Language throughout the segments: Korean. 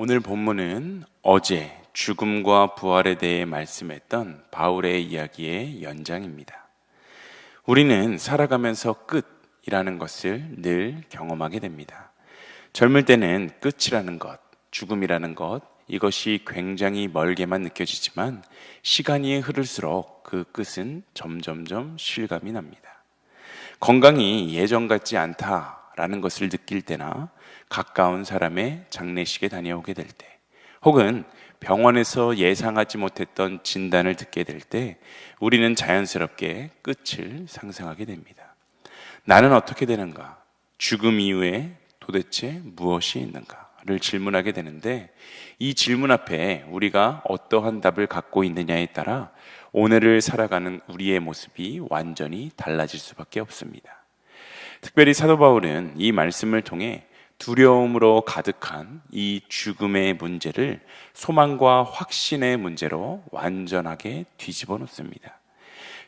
오늘 본문은 어제 죽음과 부활에 대해 말씀했던 바울의 이야기의 연장입니다. 우리는 살아가면서 끝이라는 것을 늘 경험하게 됩니다. 젊을 때는 끝이라는 것, 죽음이라는 것, 이것이 굉장히 멀게만 느껴지지만 시간이 흐를수록 그 끝은 점점점 실감이 납니다. 건강이 예전 같지 않다라는 것을 느낄 때나 가까운 사람의 장례식에 다녀오게 될 때, 혹은 병원에서 예상하지 못했던 진단을 듣게 될 때 우리는 자연스럽게 끝을 상상하게 됩니다. 나는 어떻게 되는가? 죽음 이후에 도대체 무엇이 있는가를 질문하게 되는데, 이 질문 앞에 우리가 어떠한 답을 갖고 있느냐에 따라 오늘을 살아가는 우리의 모습이 완전히 달라질 수밖에 없습니다. 특별히 사도 바울은 이 말씀을 통해 두려움으로 가득한 이 죽음의 문제를 소망과 확신의 문제로 완전하게 뒤집어 놓습니다.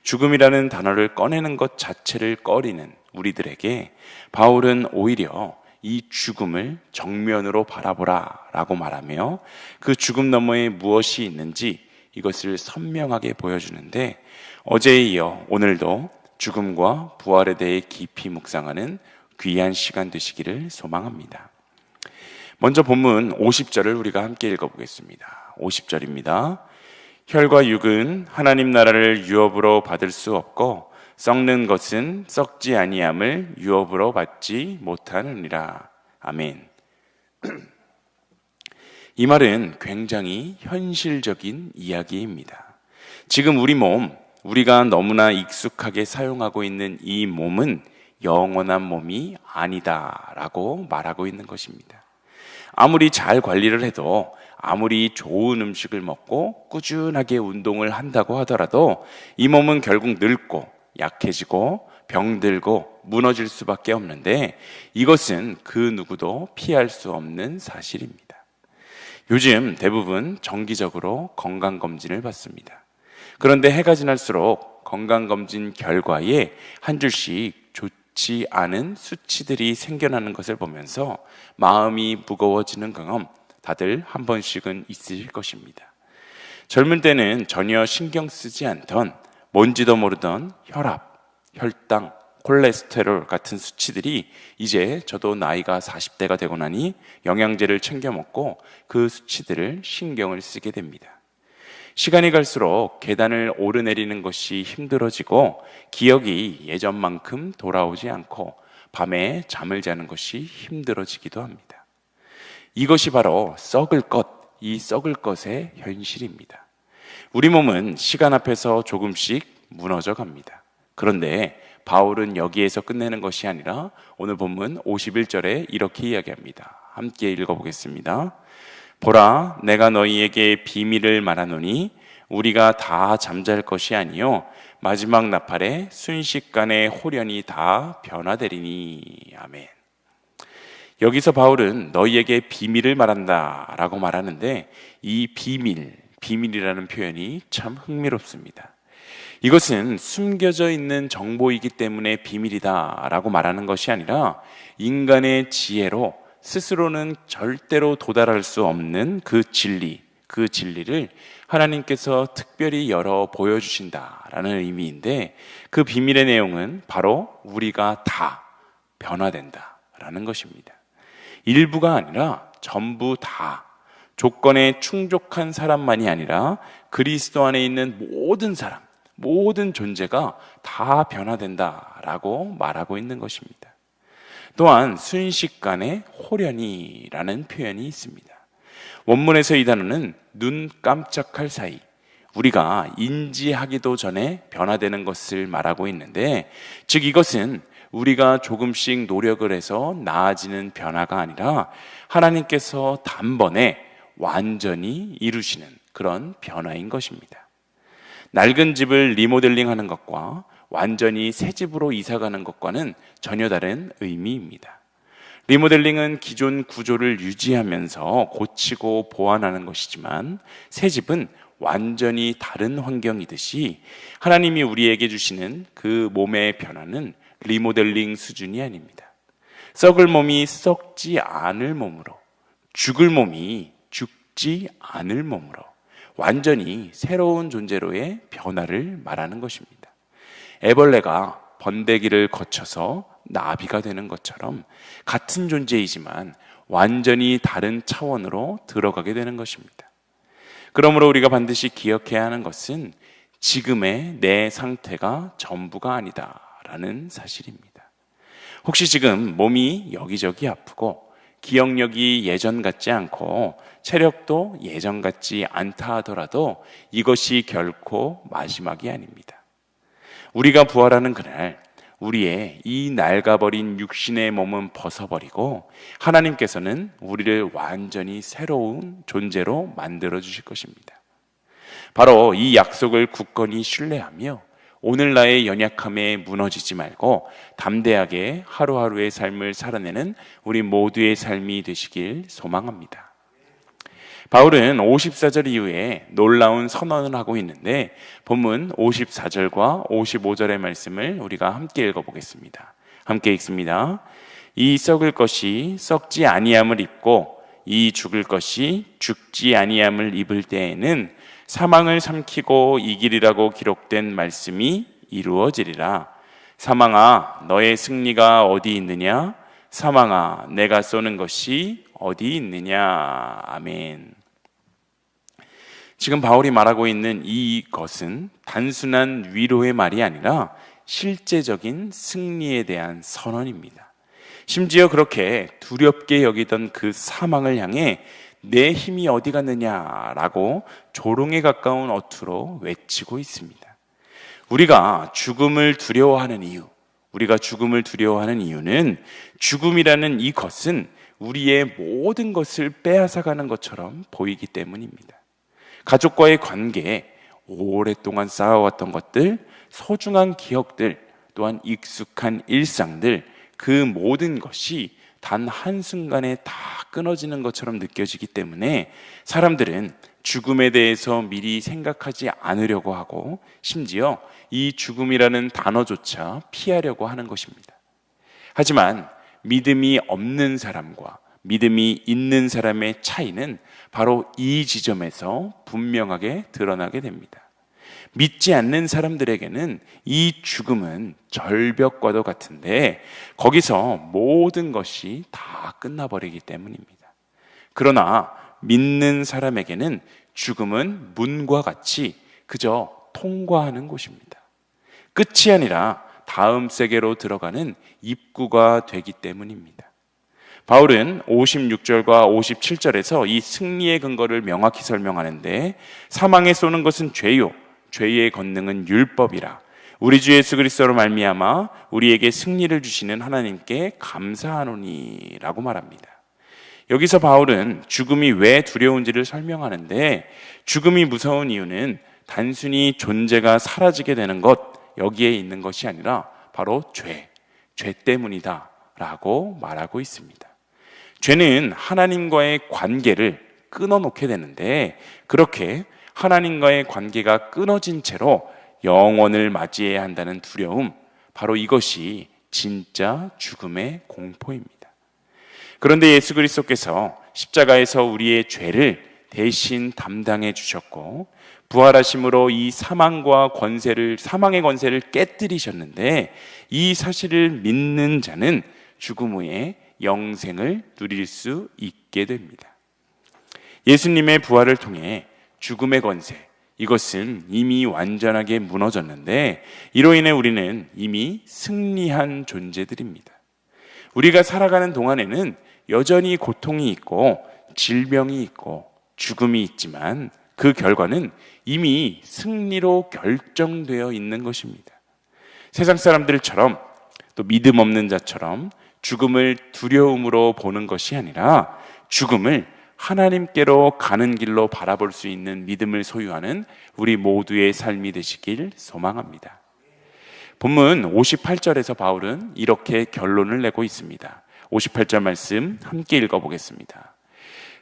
죽음이라는 단어를 꺼내는 것 자체를 꺼리는 우리들에게 바울은 오히려 이 죽음을 정면으로 바라보라 라고 말하며 그 죽음 너머에 무엇이 있는지 이것을 선명하게 보여주는데, 어제에 이어 오늘도 죽음과 부활에 대해 깊이 묵상하는 귀한 시간 되시기를 소망합니다. 먼저 본문 50절을 우리가 함께 읽어보겠습니다. 50절입니다. 혈과 육은 하나님 나라를 유업으로 받을 수 없고 썩는 것은 썩지 아니함을 유업으로 받지 못하느니라. 아멘. 이 말은 굉장히 현실적인 이야기입니다. 지금 우리 몸, 우리가 너무나 익숙하게 사용하고 있는 이 몸은 영원한 몸이 아니다라고 말하고 있는 것입니다. 아무리 잘 관리를 해도, 아무리 좋은 음식을 먹고 꾸준하게 운동을 한다고 하더라도 이 몸은 결국 늙고 약해지고 병들고 무너질 수밖에 없는데, 이것은 그 누구도 피할 수 없는 사실입니다. 요즘 대부분 정기적으로 건강검진을 받습니다. 그런데 해가 지날수록 건강검진 결과에 한 줄씩 좋지 않은 수치들이 생겨나는 것을 보면서 마음이 무거워지는 경험 다들 한 번씩은 있으실 것입니다. 젊을 때는 전혀 신경 쓰지 않던, 뭔지도 모르던 혈압, 혈당, 콜레스테롤 같은 수치들이 이제 저도 나이가 40대가 되고 나니 영양제를 챙겨 먹고 그 수치들을 신경을 쓰게 됩니다. 시간이 갈수록 계단을 오르내리는 것이 힘들어지고 기억이 예전만큼 돌아오지 않고 밤에 잠을 자는 것이 힘들어지기도 합니다. 이것이 바로 썩을 것, 이 썩을 것의 현실입니다. 우리 몸은 시간 앞에서 조금씩 무너져 갑니다. 그런데 바울은 여기에서 끝내는 것이 아니라 오늘 본문 51절에 이렇게 이야기합니다. 함께 읽어보겠습니다. 보라, 내가 너희에게 비밀을 말하노니 우리가 다 잠잘 것이 아니요 마지막 나팔에 순식간에 홀연히 다 변화되리니. 아멘. 여기서 바울은 너희에게 비밀을 말한다 라고 말하는데, 이 비밀이라는 표현이 참 흥미롭습니다. 이것은 숨겨져 있는 정보이기 때문에 비밀이다 라고 말하는 것이 아니라, 인간의 지혜로 스스로는 절대로 도달할 수 없는 그 진리를 하나님께서 특별히 열어 보여주신다라는 의미인데, 그 비밀의 내용은 바로 우리가 다 변화된다라는 것입니다. 일부가 아니라 전부 다, 조건에 충족한 사람만이 아니라 그리스도 안에 있는 모든 사람, 모든 존재가 다 변화된다라고 말하고 있는 것입니다. 또한 순식간에 홀연히라는 표현이 있습니다. 원문에서 이 단어는 눈 깜짝할 사이, 우리가 인지하기도 전에 변화되는 것을 말하고 있는데, 즉 이것은 우리가 조금씩 노력을 해서 나아지는 변화가 아니라 하나님께서 단번에 완전히 이루시는 그런 변화인 것입니다. 낡은 집을 리모델링하는 것과 완전히 새 집으로 이사가는 것과는 전혀 다른 의미입니다. 리모델링은 기존 구조를 유지하면서 고치고 보완하는 것이지만, 새 집은 완전히 다른 환경이듯이 하나님이 우리에게 주시는 그 몸의 변화는 리모델링 수준이 아닙니다. 썩을 몸이 썩지 않을 몸으로, 죽을 몸이 죽지 않을 몸으로 완전히 새로운 존재로의 변화를 말하는 것입니다. 애벌레가 번데기를 거쳐서 나비가 되는 것처럼 같은 존재이지만 완전히 다른 차원으로 들어가게 되는 것입니다. 그러므로 우리가 반드시 기억해야 하는 것은 지금의 내 상태가 전부가 아니다라는 사실입니다. 혹시 지금 몸이 여기저기 아프고 기억력이 예전 같지 않고 체력도 예전 같지 않다 하더라도 이것이 결코 마지막이 아닙니다. 우리가 부활하는 그날 우리의 이 낡아버린 육신의 몸은 벗어버리고 하나님께서는 우리를 완전히 새로운 존재로 만들어 주실 것입니다. 바로 이 약속을 굳건히 신뢰하며 오늘 나의 연약함에 무너지지 말고 담대하게 하루하루의 삶을 살아내는 우리 모두의 삶이 되시길 소망합니다. 바울은 54절 이후에 놀라운 선언을 하고 있는데 본문 54절과 55절의 말씀을 우리가 함께 읽어보겠습니다. 함께 읽습니다. 이 썩을 것이 썩지 아니함을 입고 이 죽을 것이 죽지 아니함을 입을 때에는 사망을 삼키고 이기리라고 기록된 말씀이 이루어지리라. 사망아 너의 승리가 어디 있느냐? 사망아 내가 쏘는 것이 어디 있느냐? 아멘. 지금 바울이 말하고 있는 이것은 단순한 위로의 말이 아니라 실제적인 승리에 대한 선언입니다. 심지어 그렇게 두렵게 여기던 그 사망을 향해 내 힘이 어디 갔느냐라고 조롱에 가까운 어투로 외치고 있습니다. 우리가 죽음을 두려워하는 이유는 죽음이라는 이것은 우리의 모든 것을 빼앗아가는 것처럼 보이기 때문입니다. 가족과의 관계, 오랫동안 쌓아왔던 것들, 소중한 기억들, 또한 익숙한 일상들, 그 모든 것이 단 한순간에 다 끊어지는 것처럼 느껴지기 때문에 사람들은 죽음에 대해서 미리 생각하지 않으려고 하고 심지어 이 죽음이라는 단어조차 피하려고 하는 것입니다. 하지만 믿음이 없는 사람과 믿음이 있는 사람의 차이는 바로 이 지점에서 분명하게 드러나게 됩니다. 믿지 않는 사람들에게는 이 죽음은 절벽과도 같은데 거기서 모든 것이 다 끝나버리기 때문입니다. 그러나 믿는 사람에게는 죽음은 문과 같이 그저 통과하는 곳입니다. 끝이 아니라 다음 세계로 들어가는 입구가 되기 때문입니다. 바울은 56절과 57절에서 이 승리의 근거를 명확히 설명하는데 사망에 쏘는 것은 죄요 죄의 권능은 율법이라 우리 주 예수 그리스도로 말미암아 우리에게 승리를 주시는 하나님께 감사하노니 라고 말합니다. 여기서 바울은 죽음이 왜 두려운지를 설명하는데 죽음이 무서운 이유는 단순히 존재가 사라지게 되는 것 여기에 있는 것이 아니라 바로 죄 때문이다 라고 말하고 있습니다. 죄는 하나님과의 관계를 끊어놓게 되는데 그렇게 하나님과의 관계가 끊어진 채로 영원을 맞이해야 한다는 두려움, 바로 이것이 진짜 죽음의 공포입니다. 그런데 예수 그리스도께서 십자가에서 우리의 죄를 대신 담당해 주셨고 부활하심으로 이 사망의 권세를 깨뜨리셨는데 이 사실을 믿는 자는 죽음 후에 영생을 누릴 수 있게 됩니다. 예수님의 부활을 통해 죽음의 권세, 이것은 이미 완전하게 무너졌는데 이로 인해 우리는 이미 승리한 존재들입니다. 우리가 살아가는 동안에는 여전히 고통이 있고 질병이 있고 죽음이 있지만 그 결과는 이미 승리로 결정되어 있는 것입니다. 세상 사람들처럼 또 믿음 없는 자처럼 죽음을 두려움으로 보는 것이 아니라 죽음을 하나님께로 가는 길로 바라볼 수 있는 믿음을 소유하는 우리 모두의 삶이 되시길 소망합니다. 본문 58절에서 바울은 이렇게 결론을 내고 있습니다. 58절 말씀 함께 읽어보겠습니다.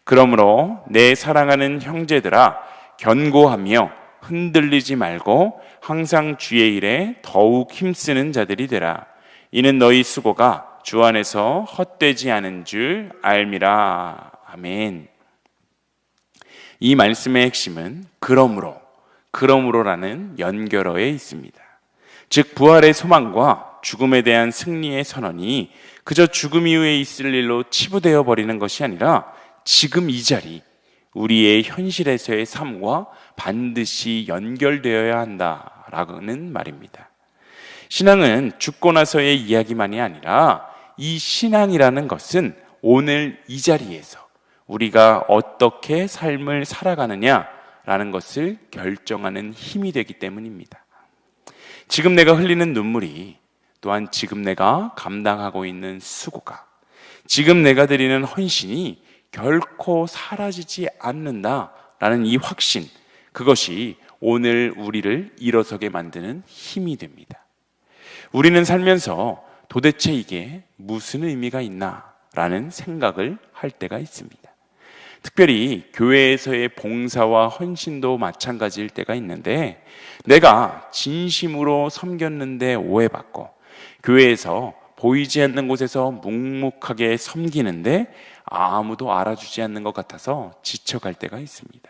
그러므로 내 사랑하는 형제들아 견고하며 흔들리지 말고 항상 주의 일에 더욱 힘쓰는 자들이 되라. 이는 너희 수고가 주 안에서 헛되지 않은 줄 알미라. 아멘. 이 말씀의 핵심은 그러므로라는 연결어에 있습니다. 즉 부활의 소망과 죽음에 대한 승리의 선언이 그저 죽음 이후에 있을 일로 치부되어 버리는 것이 아니라 지금 이 자리, 우리의 현실에서의 삶과 반드시 연결되어야 한다라는 말입니다. 신앙은 죽고 나서의 이야기만이 아니라 이 신앙이라는 것은 오늘 이 자리에서 우리가 어떻게 삶을 살아가느냐라는 것을 결정하는 힘이 되기 때문입니다. 지금 내가 흘리는 눈물이, 또한 지금 내가 감당하고 있는 수고가, 지금 내가 드리는 헌신이 결코 사라지지 않는다라는 이 확신, 그것이 오늘 우리를 일어서게 만드는 힘이 됩니다. 우리는 살면서 도대체 이게 무슨 의미가 있나라는 생각을 할 때가 있습니다. 특별히 교회에서의 봉사와 헌신도 마찬가지일 때가 있는데, 내가 진심으로 섬겼는데 오해받고 교회에서 보이지 않는 곳에서 묵묵하게 섬기는데 아무도 알아주지 않는 것 같아서 지쳐갈 때가 있습니다.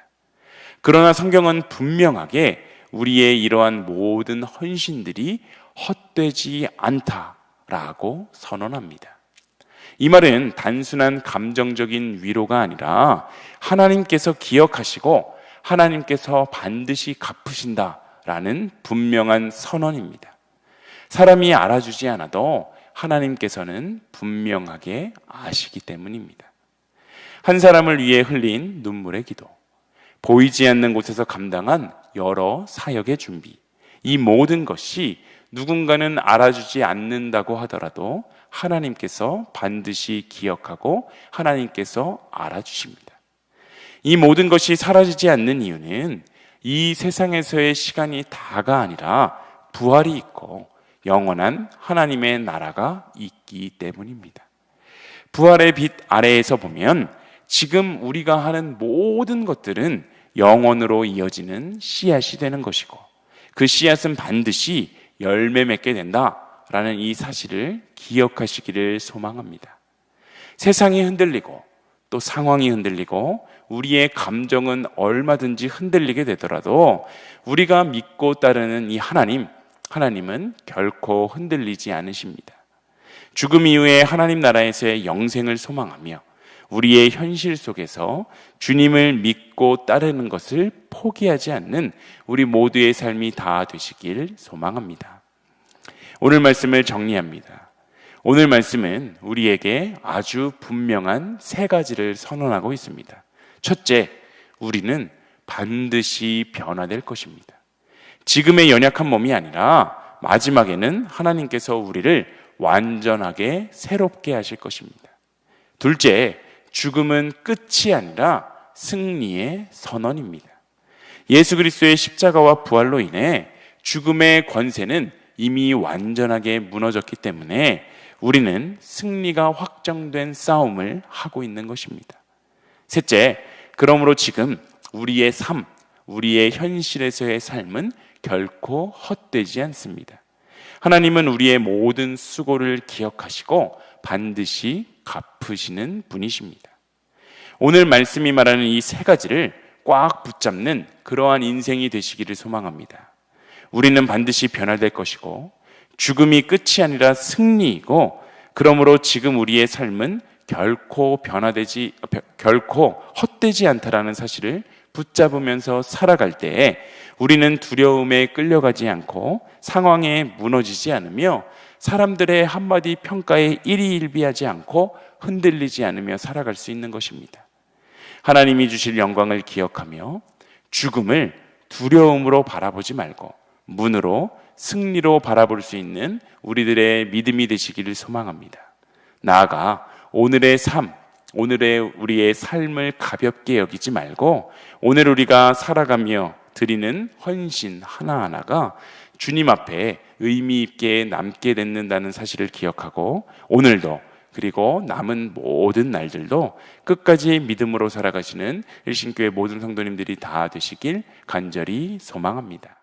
그러나 성경은 분명하게 우리의 이러한 모든 헌신들이 헛되지 않다라고 선언합니다. 이 말은 단순한 감정적인 위로가 아니라 하나님께서 기억하시고 하나님께서 반드시 갚으신다라는 분명한 선언입니다. 사람이 알아주지 않아도 하나님께서는 분명하게 아시기 때문입니다. 한 사람을 위해 흘린 눈물의 기도, 보이지 않는 곳에서 감당한 여러 사역의 준비, 이 모든 것이 누군가는 알아주지 않는다고 하더라도 하나님께서 반드시 기억하고 하나님께서 알아주십니다. 이 모든 것이 사라지지 않는 이유는 이 세상에서의 시간이 다가 아니라 부활이 있고 영원한 하나님의 나라가 있기 때문입니다. 부활의 빛 아래에서 보면 지금 우리가 하는 모든 것들은 영원으로 이어지는 씨앗이 되는 것이고, 그 씨앗은 반드시 열매 맺게 된다라는 이 사실을 기억하시기를 소망합니다. 세상이 흔들리고 또 상황이 흔들리고 우리의 감정은 얼마든지 흔들리게 되더라도 우리가 믿고 따르는 이 하나님은 결코 흔들리지 않으십니다. 죽음 이후에 하나님 나라에서의 영생을 소망하며 우리의 현실 속에서 주님을 믿고 따르는 것을 포기하지 않는 우리 모두의 삶이 다 되시길 소망합니다. 오늘 말씀을 정리합니다. 오늘 말씀은 우리에게 아주 분명한 세 가지를 선언하고 있습니다. 첫째, 우리는 반드시 변화될 것입니다. 지금의 연약한 몸이 아니라 마지막에는 하나님께서 우리를 완전하게 새롭게 하실 것입니다. 둘째, 죽음은 끝이 아니라 승리의 선언입니다. 예수 그리스도의 십자가와 부활로 인해 죽음의 권세는 이미 완전하게 무너졌기 때문에 우리는 승리가 확정된 싸움을 하고 있는 것입니다. 셋째, 그러므로 지금 우리의 삶, 우리의 현실에서의 삶은 결코 헛되지 않습니다. 하나님은 우리의 모든 수고를 기억하시고 반드시 갚으시는 분이십니다. 오늘 말씀이 말하는 이 세 가지를 꽉 붙잡는 그러한 인생이 되시기를 소망합니다. 우리는 반드시 변화될 것이고 죽음이 끝이 아니라 승리이고, 그러므로 지금 우리의 삶은 결코 헛되지 않다라는 사실을 붙잡으면서 살아갈 때에 우리는 두려움에 끌려가지 않고 상황에 무너지지 않으며 사람들의 한마디 평가에 일희일비하지 않고 흔들리지 않으며 살아갈 수 있는 것입니다. 하나님이 주실 영광을 기억하며 죽음을 두려움으로 바라보지 말고 문으로 승리로 바라볼 수 있는 우리들의 믿음이 되시기를 소망합니다. 나아가 오늘의 삶, 오늘의 우리의 삶을 가볍게 여기지 말고 오늘 우리가 살아가며 드리는 헌신 하나하나가 주님 앞에 의미 있게 남게 된다는 사실을 기억하고 오늘도 그리고 남은 모든 날들도 끝까지 믿음으로 살아가시는 일신교회 모든 성도님들이 다 되시길 간절히 소망합니다.